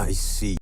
I see.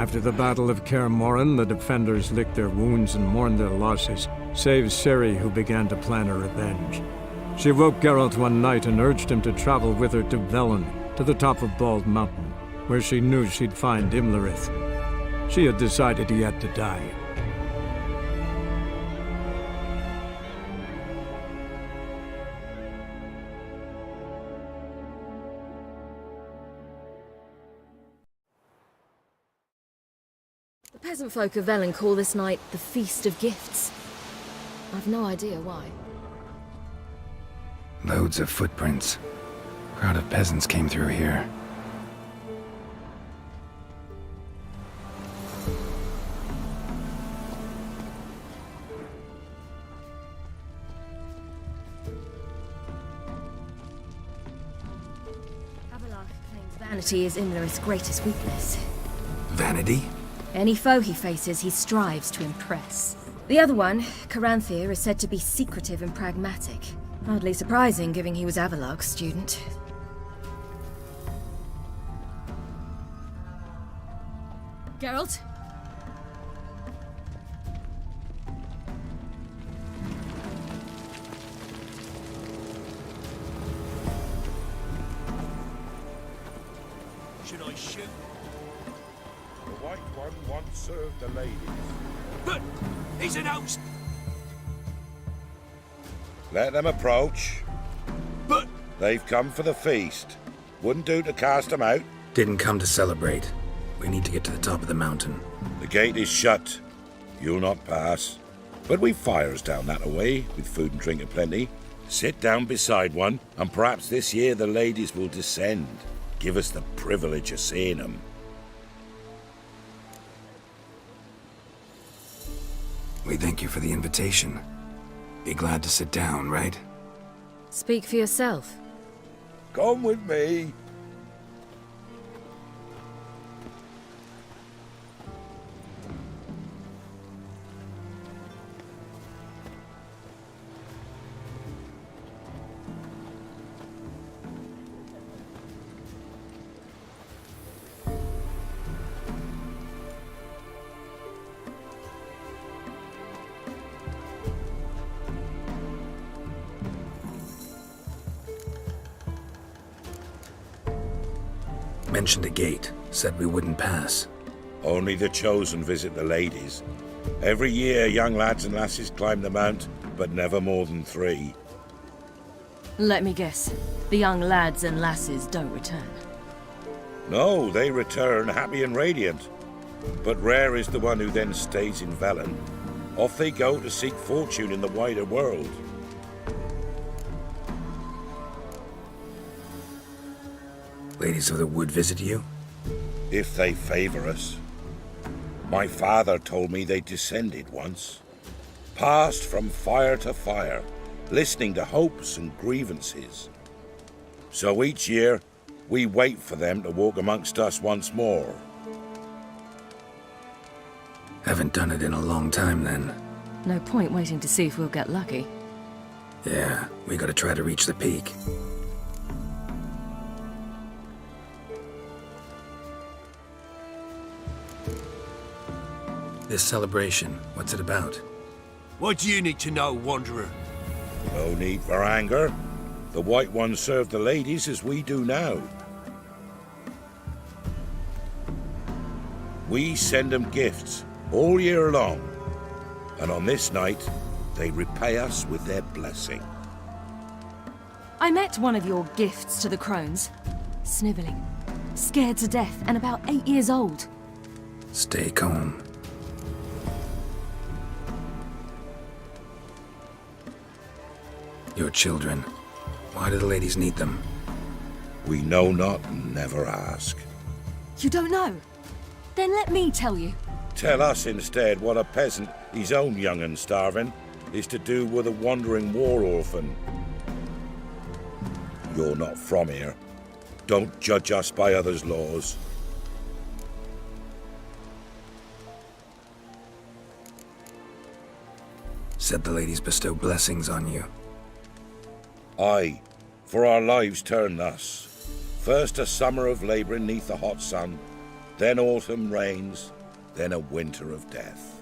After the Battle of Kaer Morhen, the defenders licked their wounds and mourned their losses, save Ciri, who began to plan her revenge. She woke Geralt one night and urged him to travel with her to Velen, to the top of Bald Mountain, where she knew she'd find Imlerith. She had decided he had to die. The peasant folk of Velen call this night the Feast of Gifts. I've no idea why. Loads of footprints. Crowd of peasants came through here. Vanity is Imlerith's greatest weakness. Vanity? Any foe he faces, he strives to impress. The other one, Caranthir, is said to be secretive and pragmatic. Hardly surprising, given he was Avalog's student. Geralt? Should I shoot? The White One once served the ladies. But he's an host. Let them approach. But They've come for the feast. Wouldn't do to cast them out. Didn't come to celebrate. We need to get to the top of the mountain. The gate is shut. You'll not pass. But we've fires down that away, with food and drink aplenty. Sit down beside one, and perhaps this year the ladies will descend. Give us the privilege of seeing them. We thank you for the invitation. Be glad to sit down, right? Speak for yourself. Come with me. Mentioned a gate. Said we wouldn't pass. Only the chosen visit the ladies. Every year, young lads and lasses climb the mount, but never more than 3. Let me guess. The young lads and lasses don't return. No, they return happy and radiant. But rare is the one who then stays in Velen. Off they go to seek fortune in the wider world. Ladies of the Wood visit you? If they favor us. My father told me they descended once. Passed from fire to fire, listening to hopes and grievances. So each year, we wait for them to walk amongst us once more. Haven't done it in a long time, then. No point waiting to see if we'll get lucky. Yeah, we gotta try to reach the peak. This celebration, what's it about? what do you need to know, Wanderer? No need for anger. The White Ones serve the ladies as we do now. We send them gifts all year long, and on this night, they repay us with their blessing. I met one of your gifts to the crones. Snivelling, scared to death, and about 8 years old. Stay calm. Your children. Why do the ladies need them? We know not and never ask. You don't know? Then let me tell you. Tell us instead what a peasant, his own young and starving, is to do with a wandering war orphan. You're not from here. Don't judge us by others' laws. Said the ladies bestow blessings on you. Aye, for our lives turn thus. First a summer of labouring neath the hot sun, then autumn rains, then a winter of death.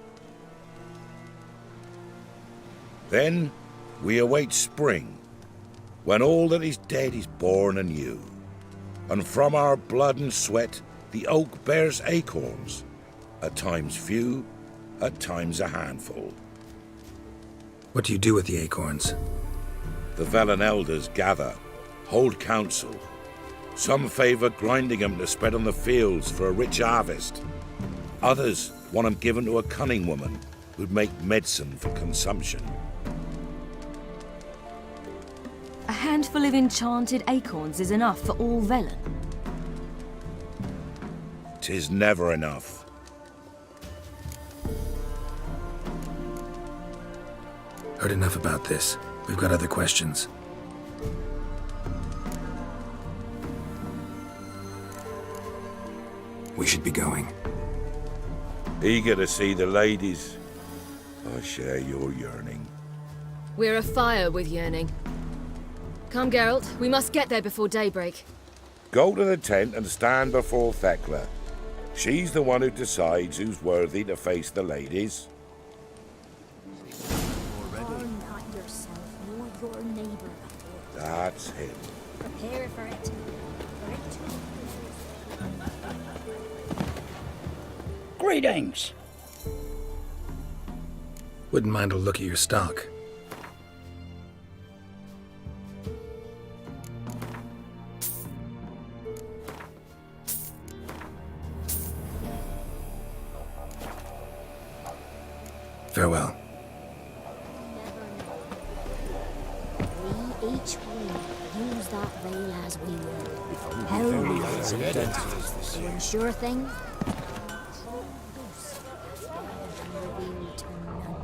Then we await spring, when all that is dead is born anew, and from our blood and sweat the oak bears acorns, at times few, at times a handful. What do you do with the acorns? The Velen elders gather, hold council. Some favor grinding them to spread on the fields for a rich harvest. Others want them given to a cunning woman who'd make medicine for consumption. A handful of enchanted acorns is enough for all Velen. 'Tis never enough. Heard enough about this. We've got other questions. We should be going. Eager to see the ladies. I share your yearning. We're afire with yearning. Come, Geralt. We must get there before daybreak. Go to the tent and stand before Thekla. She's the one who decides who's worthy to face the ladies. Harm not yourself nor your neighbour. That's him. Prepare for it. Greetings. Wouldn't mind a look at your stock. Farewell. We each will use that veil as we will. How we will to ensure things. Revealed to none.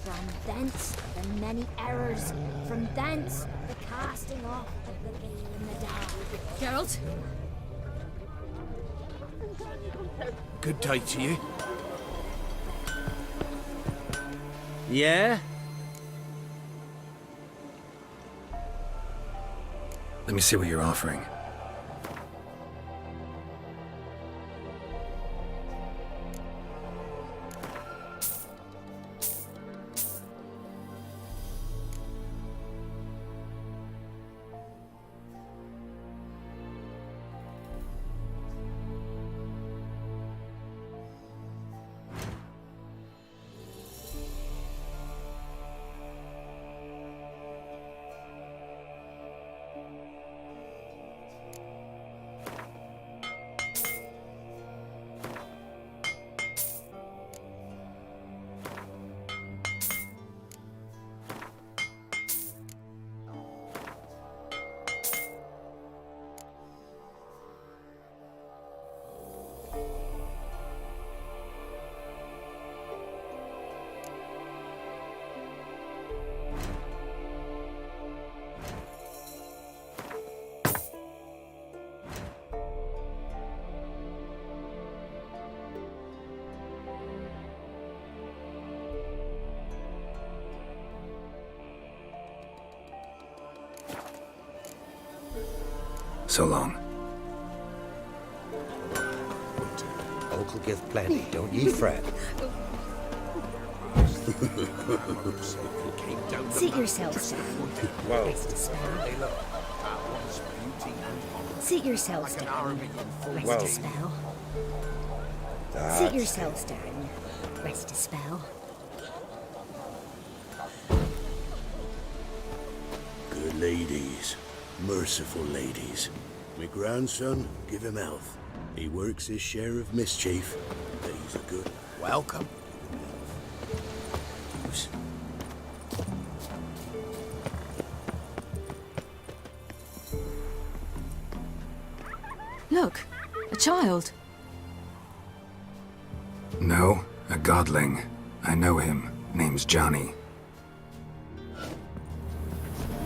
From thence the many errors. From thence the casting off of the veil in the dark. Geralt? Good day to you. Yeah? Let me see what you're offering. So long. Oak'll give plenty, don't ye fret. Seat yourselves down. Well, Rest a spell. Seat yourselves down. Rest Well. a spell. that's Seat yourselves down. Rest a spell. Good ladies, merciful ladies. My grandson, give him health. He works his share of mischief, but he's a good Welcome. use. Look, a child. No, a godling. I know him. Name's Johnny.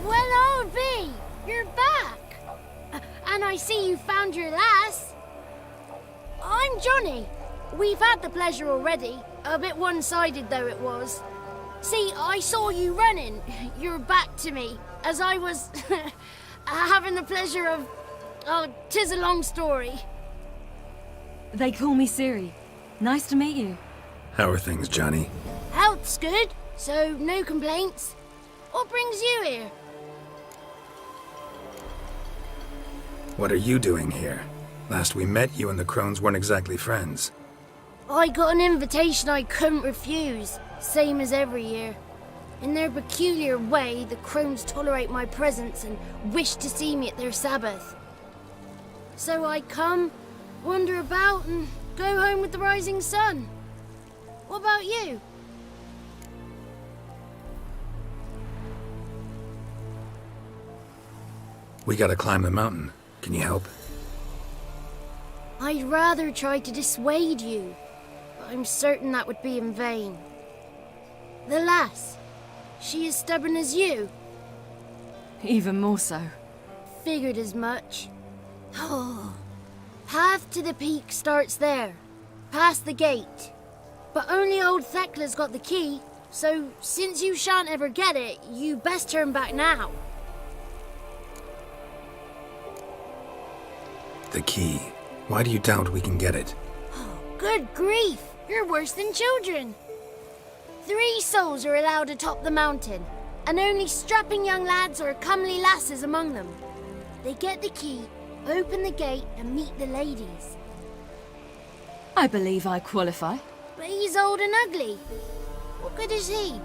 Well, old V, you're back. And I see you found your lass. I'm Johnny. We've had the pleasure already. A bit one-sided though it was. See, I saw you running. Your back to me. As I was having the pleasure of... Oh, 'tis a long story. They call me Ciri. Nice to meet you. How are things, Johnny? Health's good, so no complaints. What brings you here? What are you doing here? Last we met, you and the Crones weren't exactly friends. I got an invitation I couldn't refuse, same as every year. In their peculiar way, the Crones tolerate my presence and wish to see me at their Sabbath. So I come, wander about, and go home with the rising sun. What about you? We gotta climb the mountain. Can you help? I'd rather try to dissuade you, but I'm certain that would be in vain. The lass, she as stubborn as you? Even more so. Figured as much. Oh, path to the peak starts there, past the gate. But only old Thekla's got the key, so since you shan't ever get it, you best turn back now. The key. Why do you doubt we can get it? Good grief, you're worse than children. 3 souls are allowed atop the mountain, and only strapping young lads or comely lasses among them. They get the key, open the gate, and meet the ladies. I believe I qualify. But he's old and ugly. What good is he?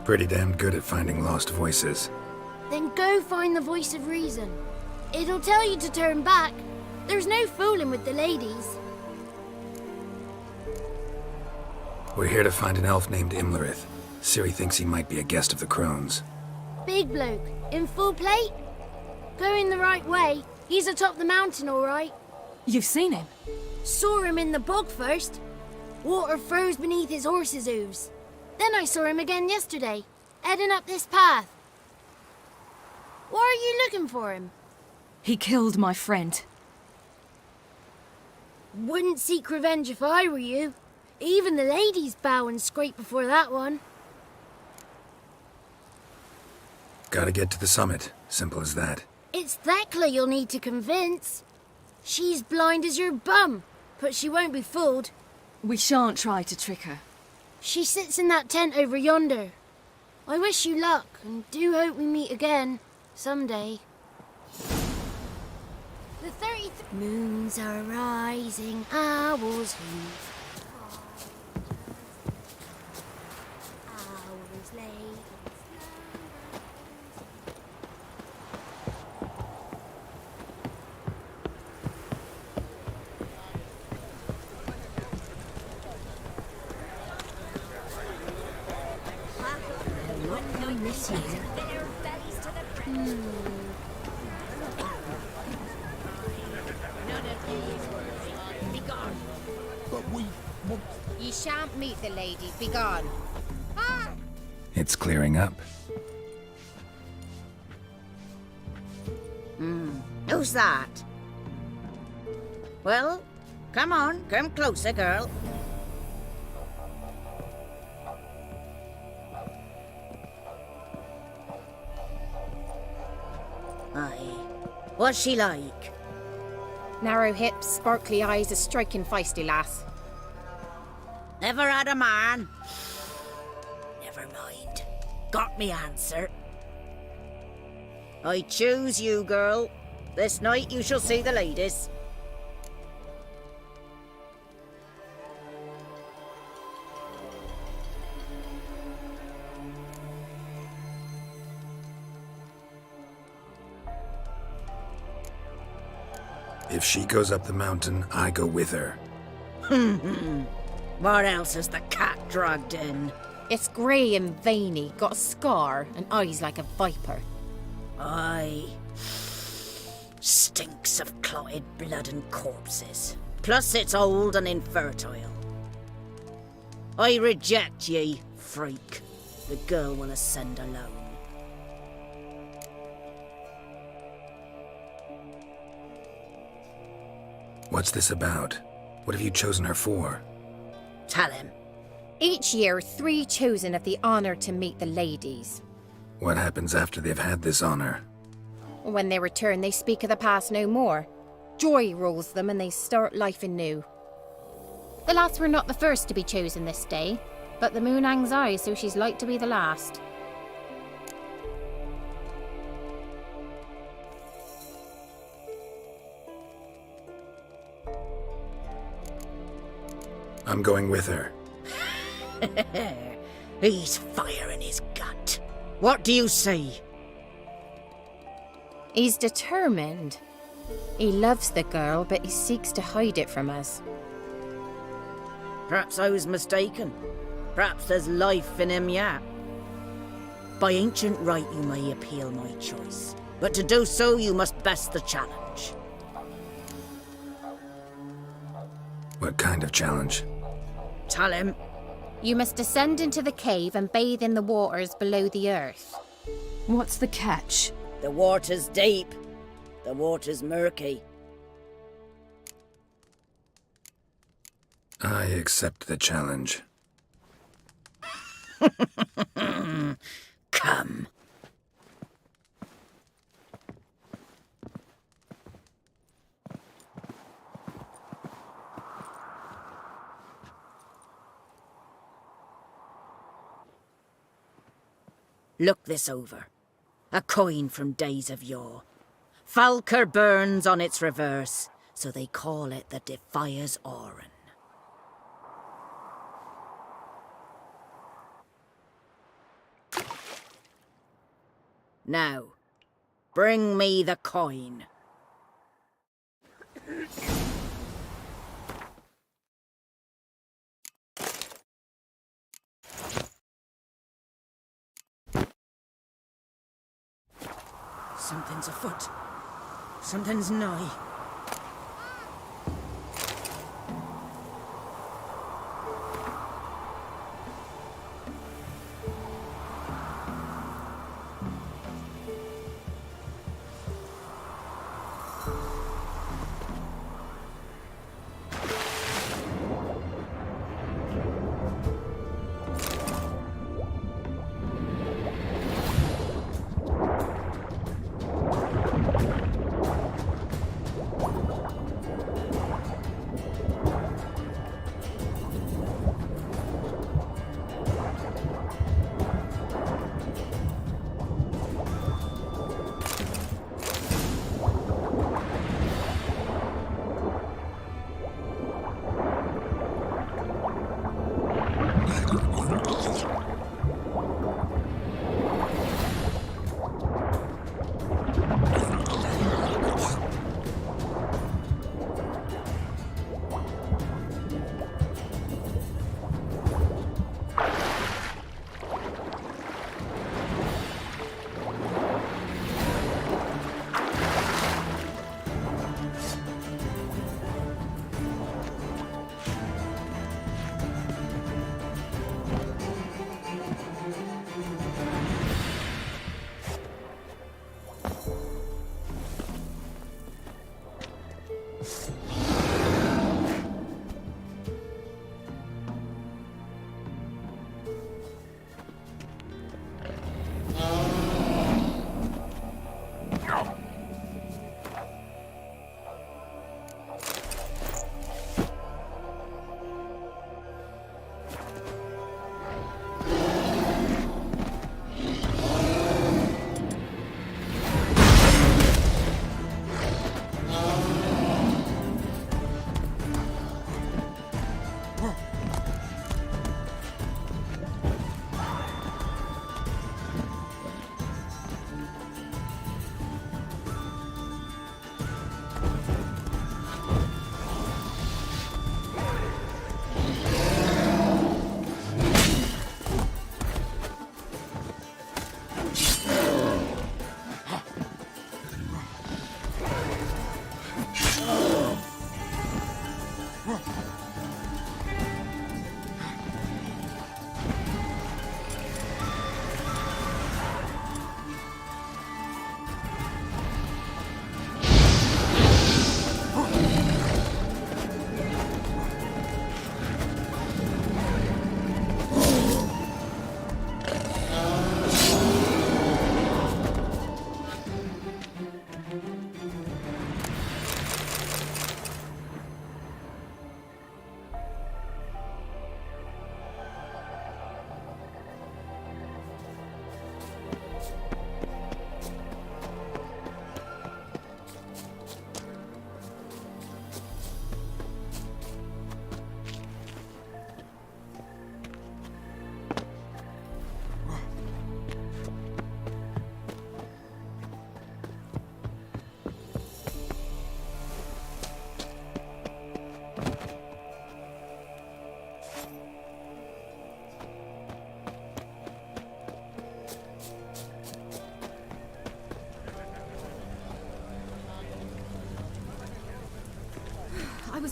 Pretty damn good at finding lost voices. Then go find the voice of reason. It'll tell you to turn back. There's no fooling with the ladies. We're here to find an elf named Imlerith. Ciri thinks he might be a guest of the Crones. Big bloke, in full plate? Going the right way. He's atop the mountain, all right. You've seen him? Saw him in the bog first. Water froze beneath his horse's hooves. Then I saw him again yesterday, heading up this path. Why are you looking for him? He killed my friend. Wouldn't seek revenge if I were you. Even the ladies bow and scrape before that one. Gotta get to the summit. Simple as that. It's Thekla you'll need to convince. She's blind as your bum, but she won't be fooled. We shan't try to trick her. She sits in that tent over yonder. I wish you luck, and do hope we meet again, someday. The 33 moons are rising, owls hoof. Owls lay. This year. But we... Ye shan't meet the lady. Begone. It's clearing up. Who's that? Well, come on, come closer, girl. Aye. What's she like? Narrow hips, sparkly eyes, a striking feisty lass. Never had a man. Never mind. Got me answer. I choose you, girl. This night you shall see the ladies. If she goes up the mountain, I go with her. What else is the cat dragged in? It's grey and veiny, got a scar, and eyes like a viper. Aye. Stinks of clotted blood and corpses. Plus it's old and infertile. I reject ye, freak. The girl will ascend alone. What's this about? What have you chosen her for? Tell him. Each year, 3 chosen have the honour to meet the ladies. What happens after they've had this honor? When they return, they speak of the past no more. Joy rules them and they start life anew. the lads were not the first to be chosen this day, but the moon hangs high, so she's like to be the last. I'm going with her. He's fire in his gut. What do you say? He's determined. He loves the girl, but he seeks to hide it from us. Perhaps I was mistaken. Perhaps there's life in him yet. By ancient right you may appeal my choice, but to do so you must best the challenge. What kind of challenge? Tell him. You must descend into the cave and bathe in the waters below the earth. What's the catch? The water's deep. The water's murky. I accept the challenge. Come. Look this over. A coin from days of yore. Falker burns on its reverse, so they call it the Defier's Oran. Now, bring me the coin. Something's afoot. Something's nigh.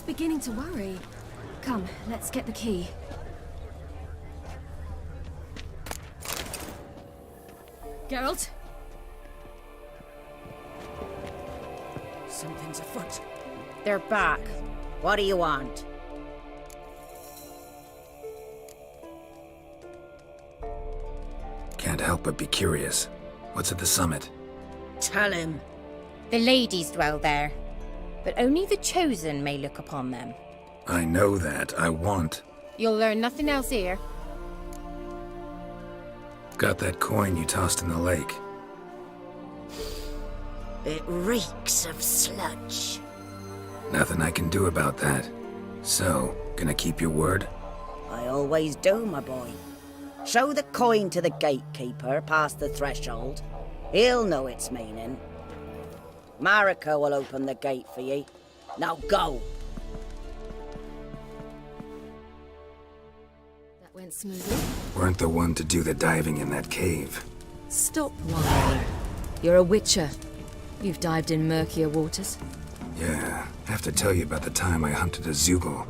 beginning to worry. Come, let's get the key. Geralt? Something's afoot. They're back. What do you want? Can't help but be curious. What's at the summit? Tell him. The ladies dwell there, but only the chosen may look upon them. I know that. I want. You'll learn nothing else here. Got that coin you tossed in the lake. It reeks of sludge. Nothing I can do about that. So, gonna keep your word? I always do, my boy. Show the coin to the gatekeeper past the threshold. He'll know its meaning. Marika will open the gate for ye. Now go! That went smoothly. Weren't the one to do the diving in that cave. Stop whining. You're a witcher. You've dived in murkier waters. Yeah, have to tell you about the time I hunted a Zugel.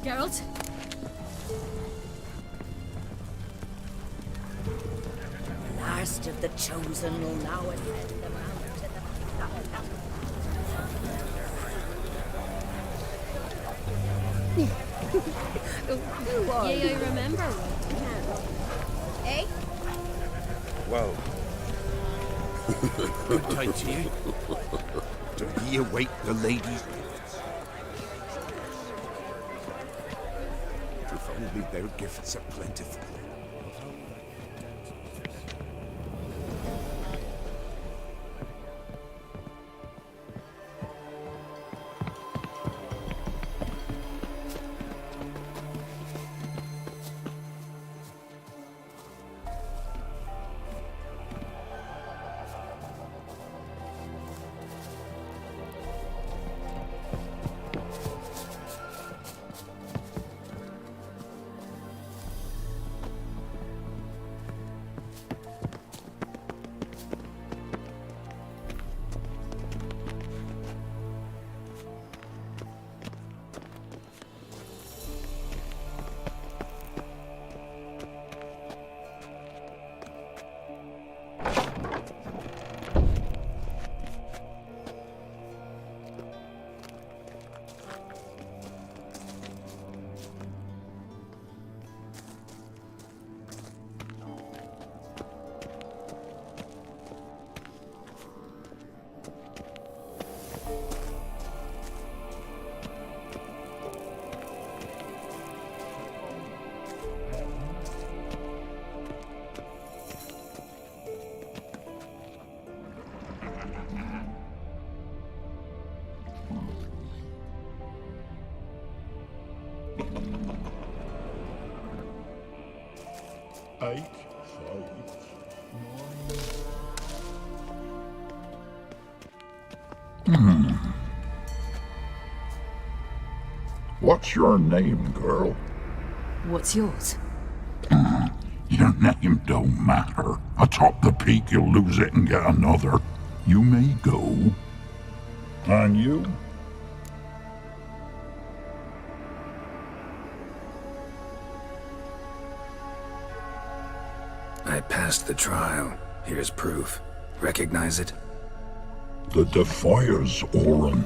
Geralt? The last of the chosen will now ascend the mountain of... Yeah, I remember. Eh? Well, Good tight to you. Do ye await the ladies? If only their gifts are plentiful. What's your name, girl? What's yours? Your name don't matter. Atop the peak, you'll lose it and get another. You may go. And you? I passed the trial. Here's proof. Recognize it? The Defier's Orin.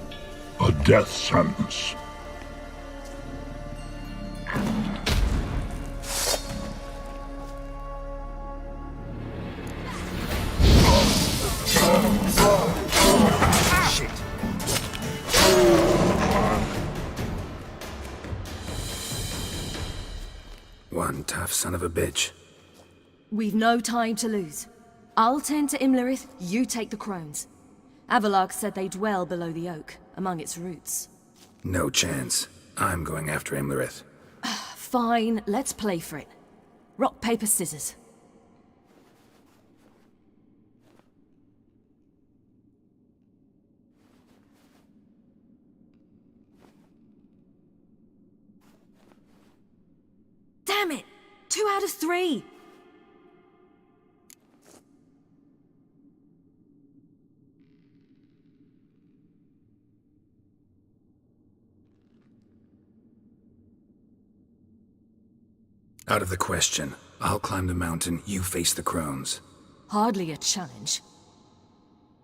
A death sentence. One tough son of a bitch. We've no time to lose. I'll tend to Imlerith, you take the crones. Avalark said they dwell below the oak, among its roots. No chance. I'm going after Imlerith. Fine, let's play for it. Rock, paper, scissors. Damn it! 2 out of 3! Out of the question. I'll climb the mountain, you face the crones. Hardly a challenge.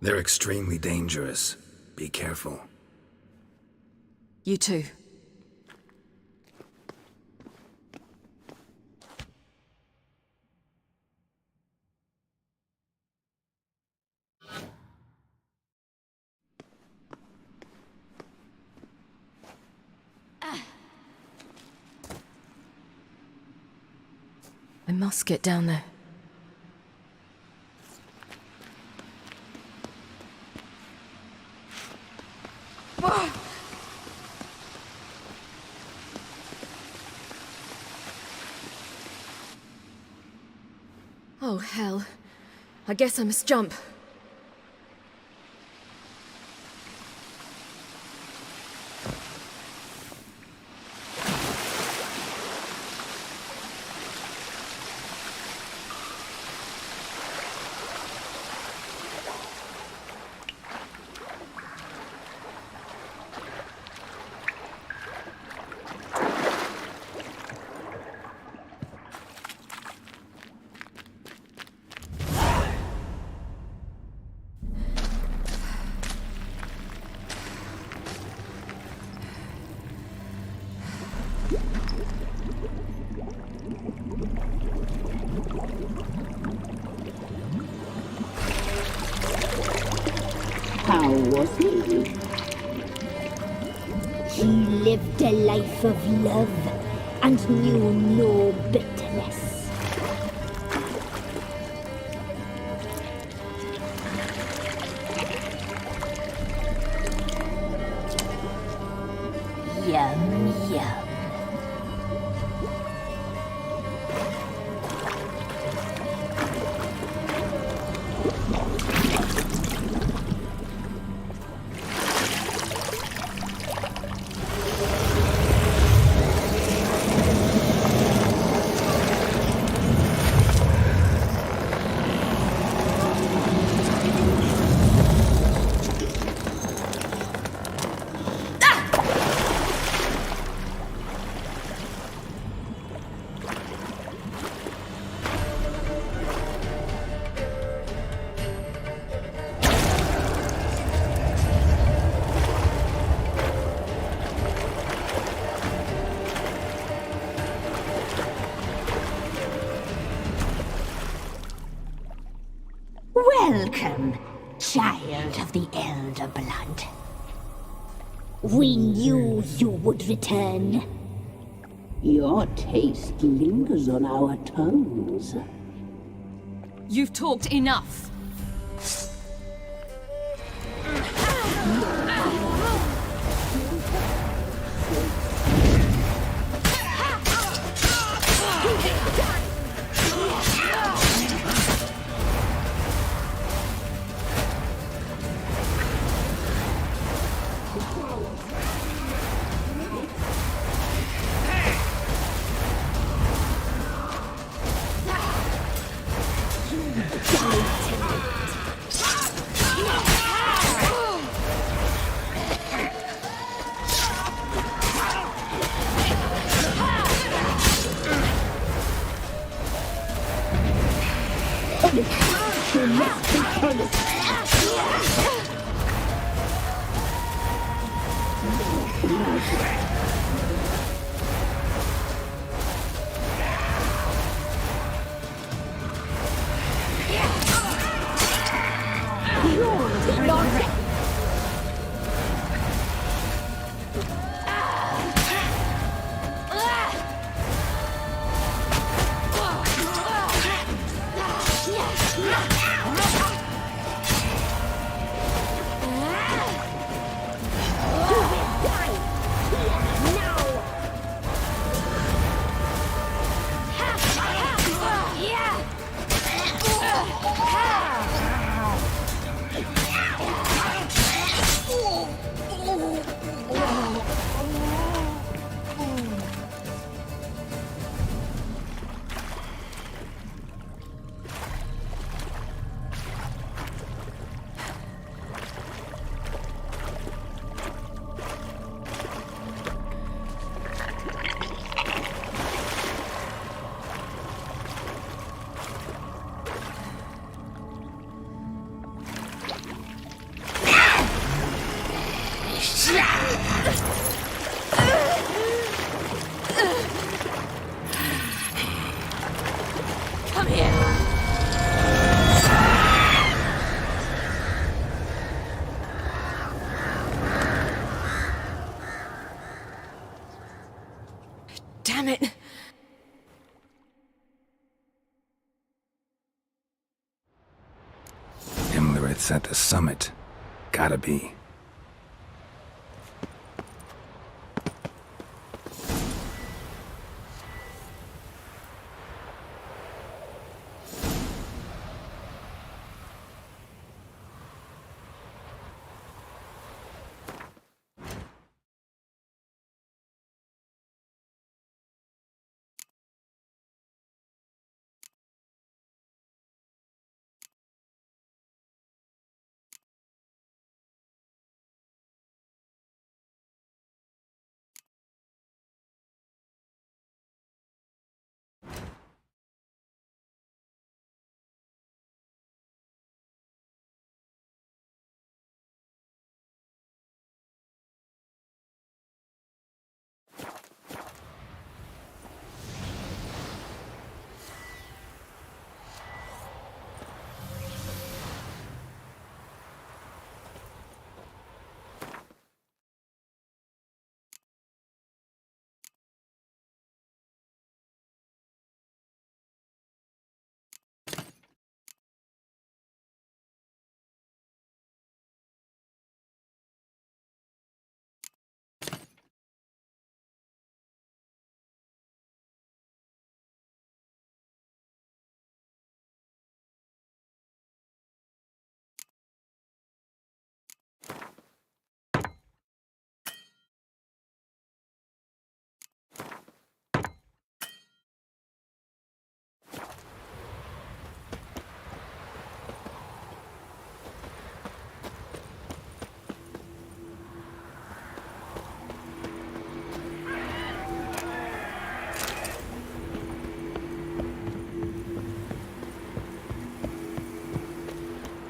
They're extremely dangerous. Be careful. You too. I must get down there. Oh, hell. I guess I must jump. How was he? He lived a life of love and knew no bitterness. Yum, yum. Welcome, child of the Elder Blood. We knew you would return. Your taste lingers on our tongues. You've talked enough. It's at the summit. Gotta be.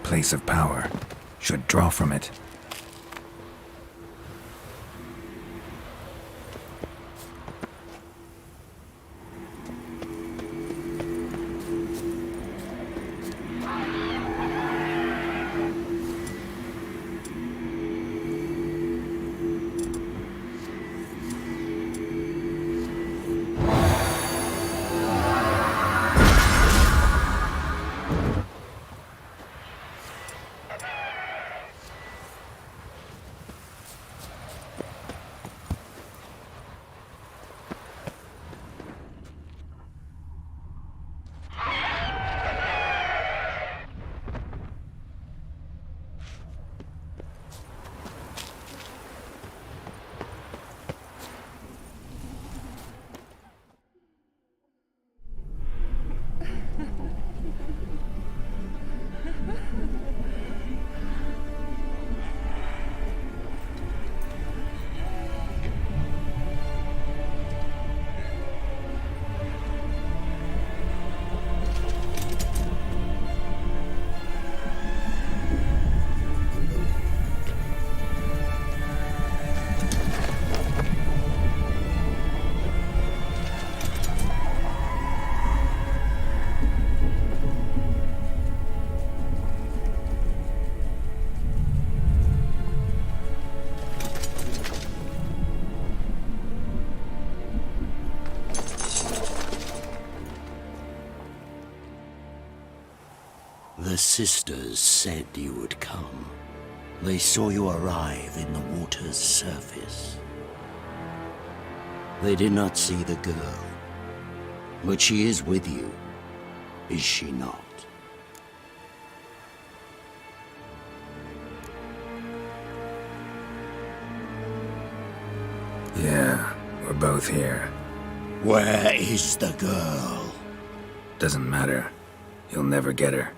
Place of power. Should draw from it. The sisters said you would come. They saw you arrive in the water's surface. They did not see the girl, but she is with you, is she not? Yeah, we're both here. Where is the girl? Doesn't matter. You'll never get her.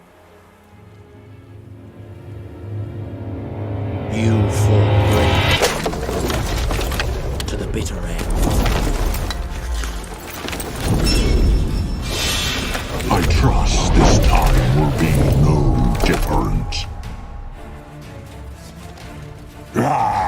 You fought bravely to the bitter end. I trust this time will be no different. Ah!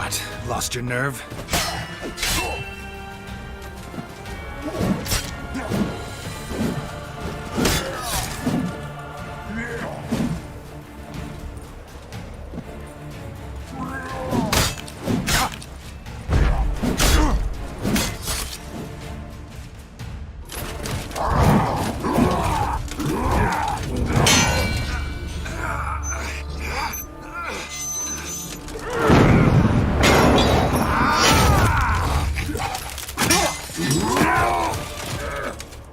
What? Lost your nerve?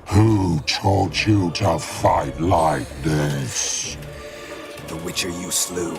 Who taught you to fight like this? The Witcher you slew.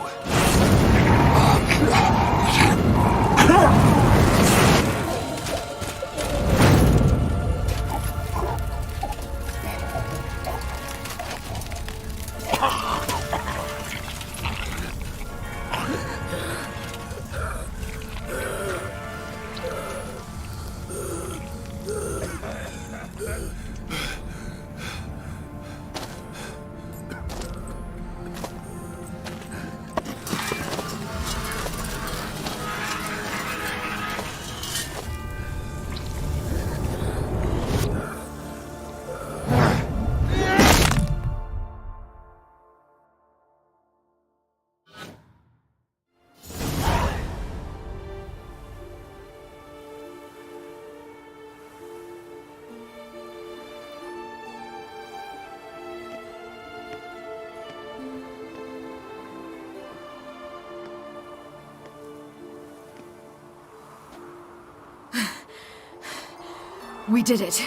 We did it.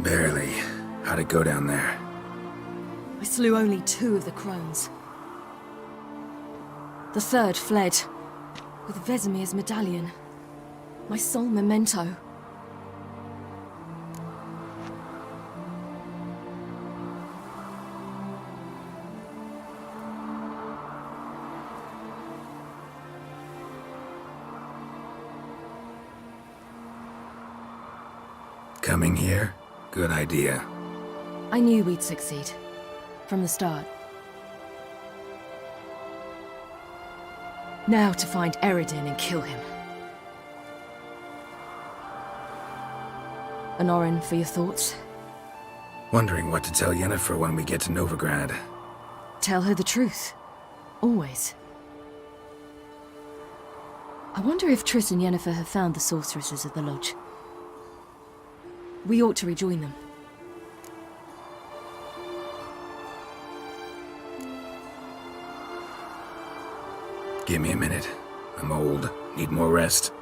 Barely. How'd it go down there? I slew only 2 of the crones. The third fled, with Vesemir's medallion. My sole memento. Coming here? Good idea. I knew we'd succeed. From the start. Now to find REDengine and kill him. Honorin, for your thoughts? Wondering what to tell Yennefer when we get to Novigrad. Tell her the truth. Always. I wonder if Triss and Yennefer have found the sorceresses at the lodge. We ought to rejoin them. Give me a minute. I'm old. Need more rest.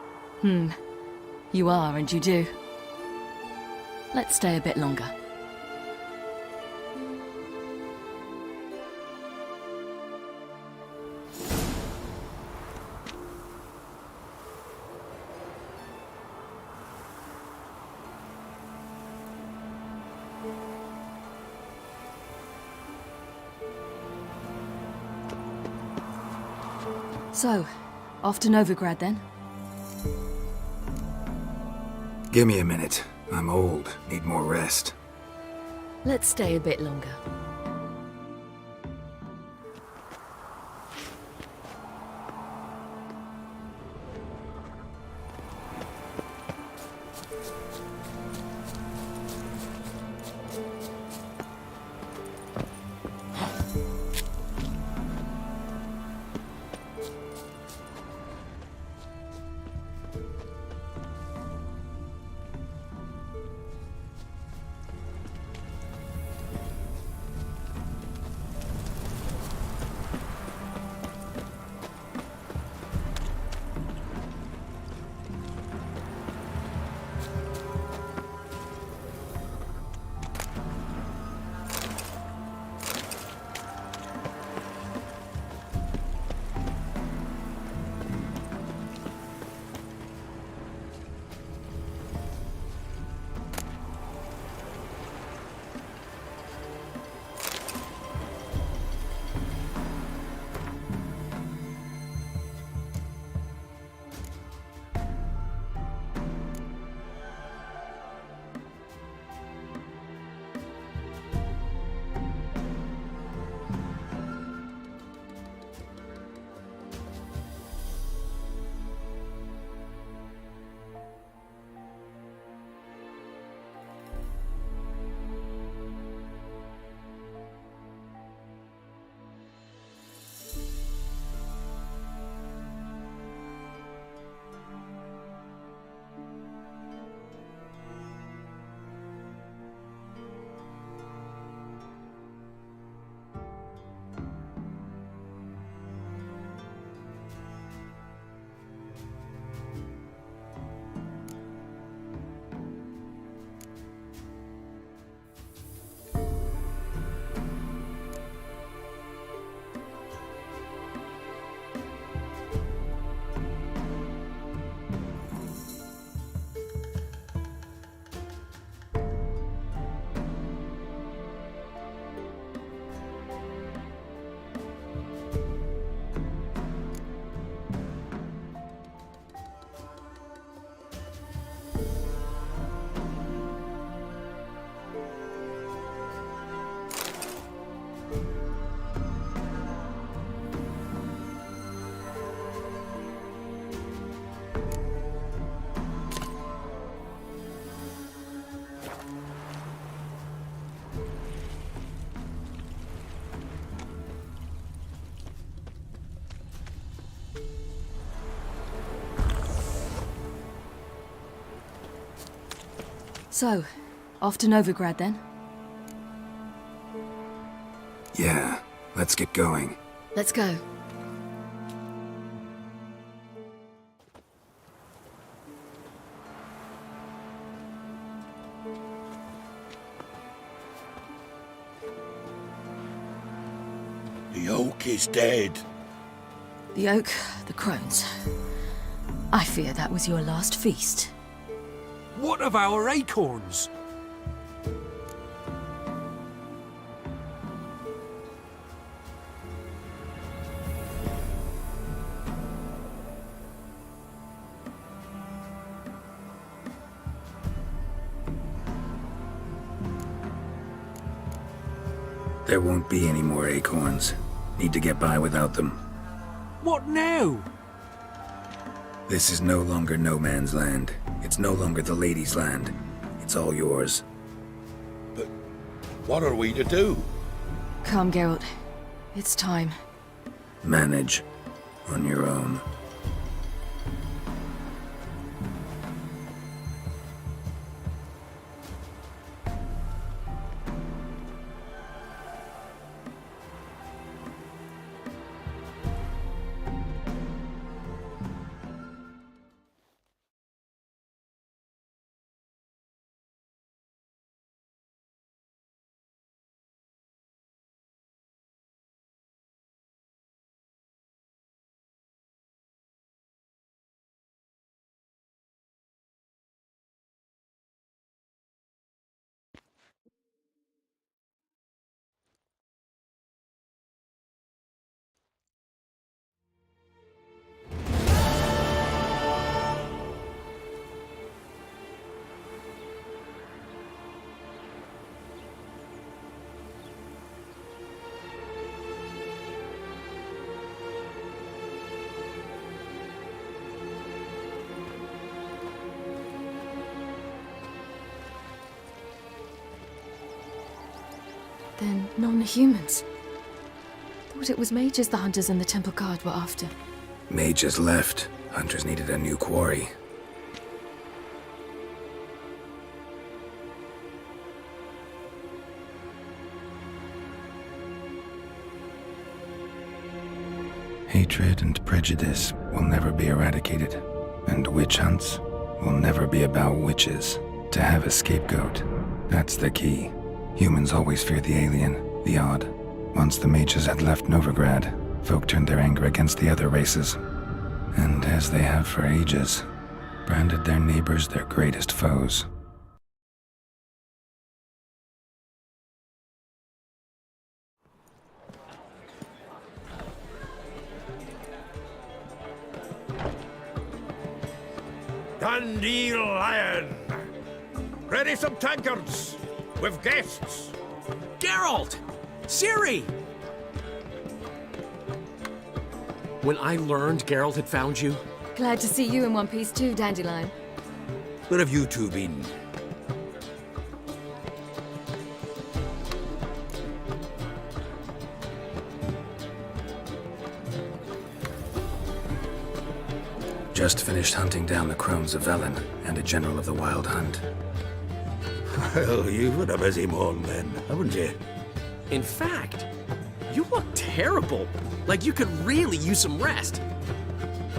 You are, and you do. Let's stay a bit longer. So, off to Novigrad then? Give me a minute. I'm old. Need more rest. Let's stay a bit longer. So, off to Novigrad then? Yeah, let's get going. Let's go. The oak is dead. The oak, the crones. I fear that was your last feast. What of our acorns? There won't be any more acorns. Need to get by without them. What now? This is no longer no man's land. It's no longer the lady's land. It's all yours. But what are we to do? Come, Geralt. It's time. Manage on your own. Then non-humans. Thought it was mages the hunters and the temple guard were after. Mages left. Hunters needed a new quarry. Hatred and prejudice will never be eradicated, and witch hunts will never be about witches. To have a scapegoat, that's the key. Humans always fear the alien, the odd. Once the mages had left Novigrad, folk turned their anger against the other races. And as they have for ages, branded their neighbors their greatest foes. Dandelion! Ready some tankards! With guests! Geralt! Ciri! When I learned Geralt had found you... Glad to see you in one piece too, Dandelion. Where have you two been? Just finished hunting down the crones of Velen and a general of the Wild Hunt. Well, you've had a busy morning then, haven't you? In fact, you look terrible. Like you could really use some rest.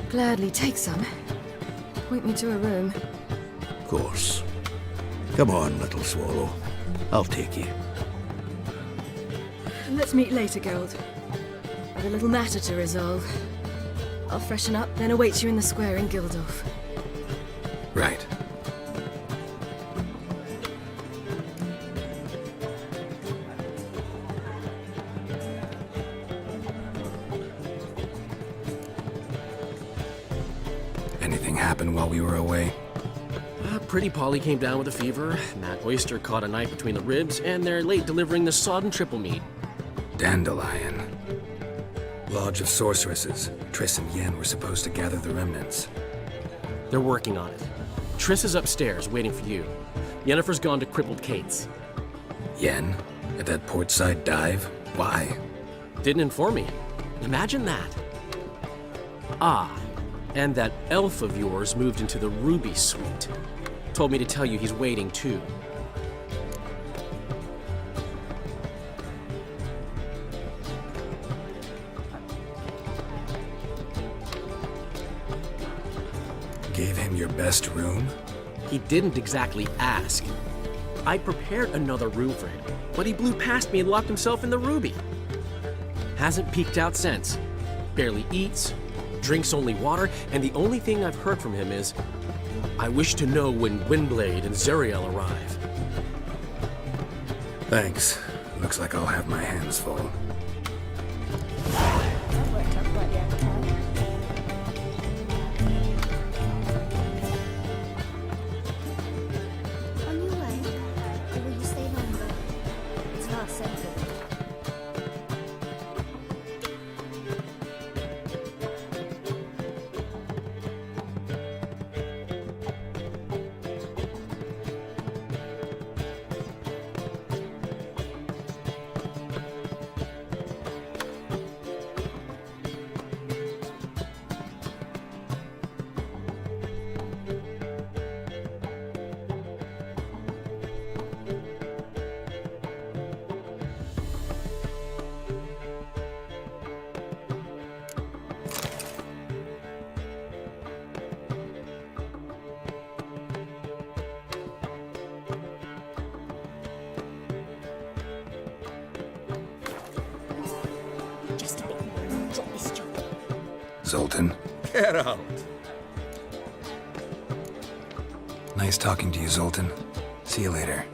Gladly take some. Point me to a room. Of course. Come on, little swallow. I'll take you. Let's meet later, Geralt. I've a little matter to resolve. I'll freshen up, then await you in the square in Gildorf. Right. Anything happen while we were away? Pretty Polly came down with a fever, Matt Oyster caught a knife between the ribs, and they're late delivering the sodden triple meat. Dandelion. Lodge of Sorceresses. Triss and Yen were supposed to gather the remnants. They're working on it. Triss is upstairs, waiting for you. Yennefer's gone to Crippled Kate's. Yen? At that portside dive? Why? Didn't inform me. Imagine that. Ah, and that elf of yours moved into the Ruby Suite. Told me to tell you he's waiting too. Gave him your best room? He didn't exactly ask. I prepared another room for him, but he blew past me and locked himself in the Ruby. Hasn't peeked out since. Barely eats, drinks only water, and the only thing I've heard from him is, I wish to know when Windblade and Zeriel arrive. Thanks. Looks like I'll have my hands full. On your way, or will you stay longer? It's last sentence. Just a bit more. Drop this job. Zoltan, Get out. nice talking to you, Zoltan. See you later.